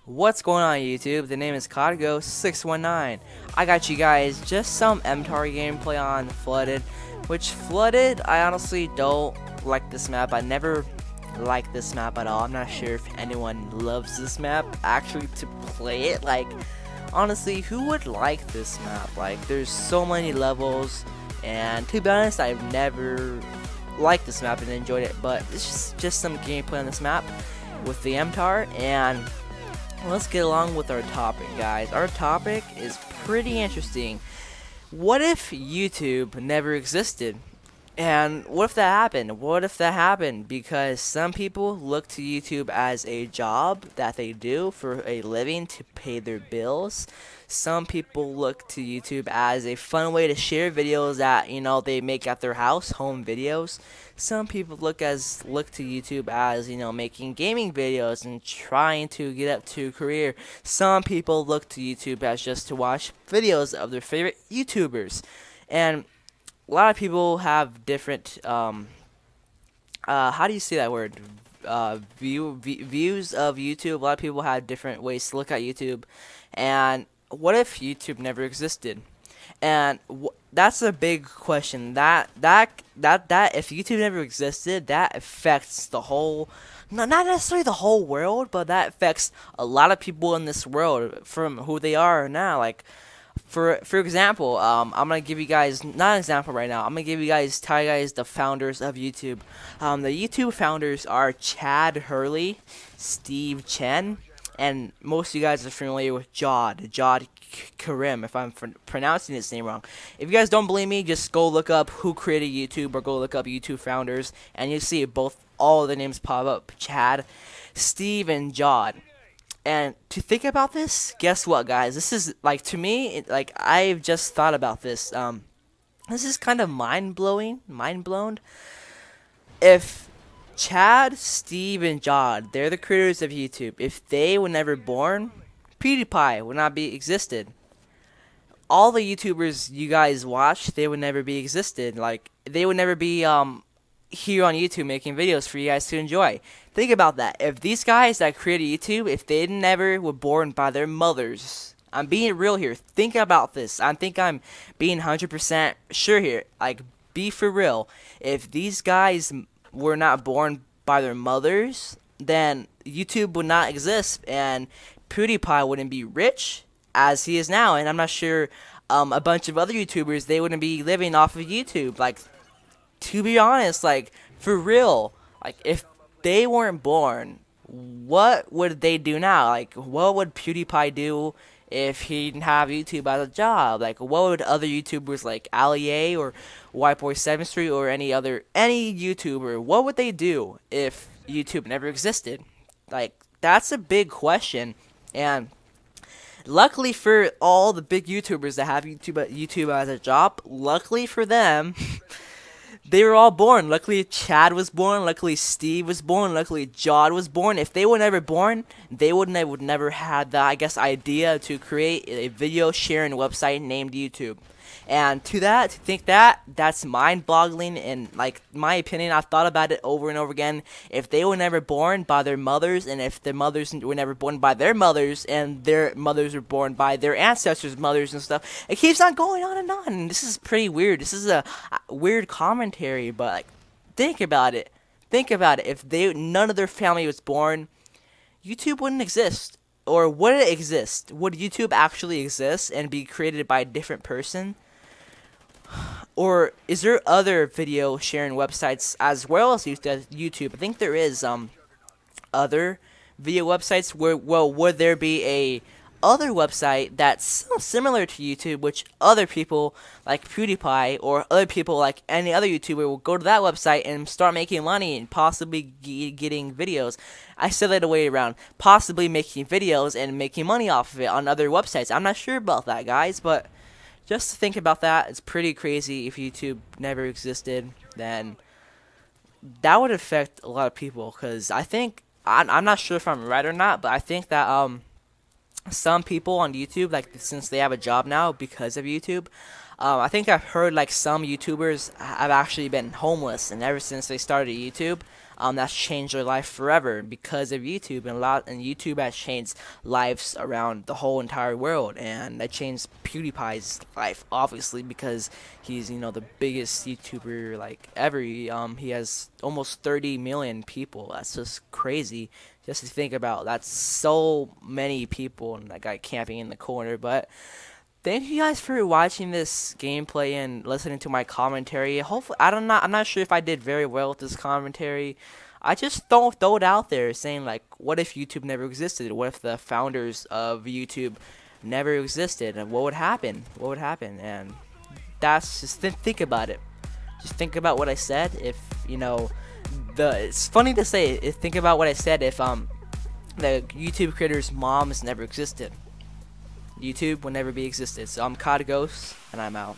What's going on YouTube? The name is Cargo619. I got you guys just some MTAR gameplay on Flooded, which Flooded, I honestly don't like this map. I never liked this map at all. I'm not sure if anyone loves this map actually to play it. Like, honestly, who would like this map? Like, there's so many levels, and to be honest, I've never liked this map and enjoyed it, but it's just some gameplay on this map with the MTAR, and let's get along with our topic, guys. Our topic is pretty interesting. What if YouTube never existed? And what if that happened? What if that happened? Because some people look to YouTube as a job that they do for a living to pay their bills. Some people look to YouTube as a fun way to share videos that, you know, they make at their house, home videos. Some people look to YouTube as, you know, making gaming videos and trying to get up to a career. Some people look to YouTube as just to watch videos of their favorite YouTubers. And a lot of people have different, how do you say that word? Views of YouTube. A lot of people have different ways to look at YouTube. And what if YouTube never existed? And that's a big question. That if YouTube never existed, that affects the whole, not necessarily the whole world, but that affects a lot of people in this world from who they are now. Like, for example, I'm gonna give you guys not an example right now. I'm gonna tell you guys the founders of YouTube. The YouTube founders are Chad Hurley, Steve Chen, and most of you guys are familiar with Jod Karim, if I'm pronouncing his name wrong. If you guys don't believe me, just go look up who created YouTube, or go look up YouTube founders, and you'll see all the names pop up: Chad, Steve, and Jod. And to think about this, guess what, guys? This is, like, to me, like, I've just thought about this. This is kind of mind blown. If Chad, Steve, and Jod, they're the creators of YouTube, if they were never born, PewDiePie would not be existed. All the YouTubers you guys watch, they would never be existed. Like, they would never be here on YouTube making videos for you guys to enjoy. Think about that. If these guys that created YouTube, if they never were born by their mothers, I'm being real here. Think about this. I think I'm being 100% sure here. Like, be for real. If these guys were not born by their mothers, then YouTube would not exist, and PewDiePie wouldn't be rich as he is now. And I'm not sure a bunch of other YouTubers, they wouldn't be living off of YouTube. Like, to be honest, like, for real, like, if they weren't born, what would they do now? Like, what would PewDiePie do if he didn't have YouTube as a job? Like, what would other YouTubers like Ali A or Whiteboy 7th Street or any YouTuber, what would they do if YouTube never existed? Like, that's a big question. And luckily for all the big YouTubers that have YouTube as a job, luckily for them, they were all born. Luckily, Chad was born. Luckily, Steve was born. Luckily, Jod was born. If they were never born, they would never had the, I guess, idea to create a video sharing website named YouTube. And to think that's mind-boggling. And, like, my opinion, I've thought about it over and over again. If they were never born by their mothers, and if their mothers were never born by their mothers, and their mothers were born by their ancestors' mothers and stuff, it keeps on going on and on. And this is pretty weird. This is a weird commentary, but, like, think about it. Think about it. If none of their family was born, YouTube wouldn't exist. Or would it exist? Would YouTube actually exist and be created by a different person? Or is there other video sharing websites as well as YouTube? I think there is other video websites where, well, would there be a other website that's similar to YouTube, which other people like PewDiePie or other people like any other YouTuber will go to that website and start making money and possibly getting videos? I said that the way around. Possibly making videos and making money off of it on other websites. I'm not sure about that, guys, but just to think about that, it's pretty crazy. If YouTube never existed, then that would affect a lot of people, because I think, I'm not sure if I'm right or not, but I think that some people on YouTube, like, since they have a job now because of YouTube, I think I've heard, like, some YouTubers have actually been homeless, and ever since they started YouTube, that's changed their life forever because of YouTube, and YouTube has changed lives around the whole entire world, and that changed PewDiePie's life obviously because he's the biggest YouTuber like ever. He has almost 30 million people. That's just crazy just to think about. That's so many people, and that guy camping in the corner. But thank you guys for watching this gameplay and listening to my commentary. Hopefully, I'm not sure if I did very well with this commentary. I just don't throw it out there saying like, what if YouTube never existed? What if the founders of YouTube never existed? And what would happen? What would happen? And that's just think about it. Just think about what I said. If it's funny to say. Think about what I said. If the YouTube creator's moms never existed, YouTube would never be existed. So I'm Cod Ghost, and I'm out.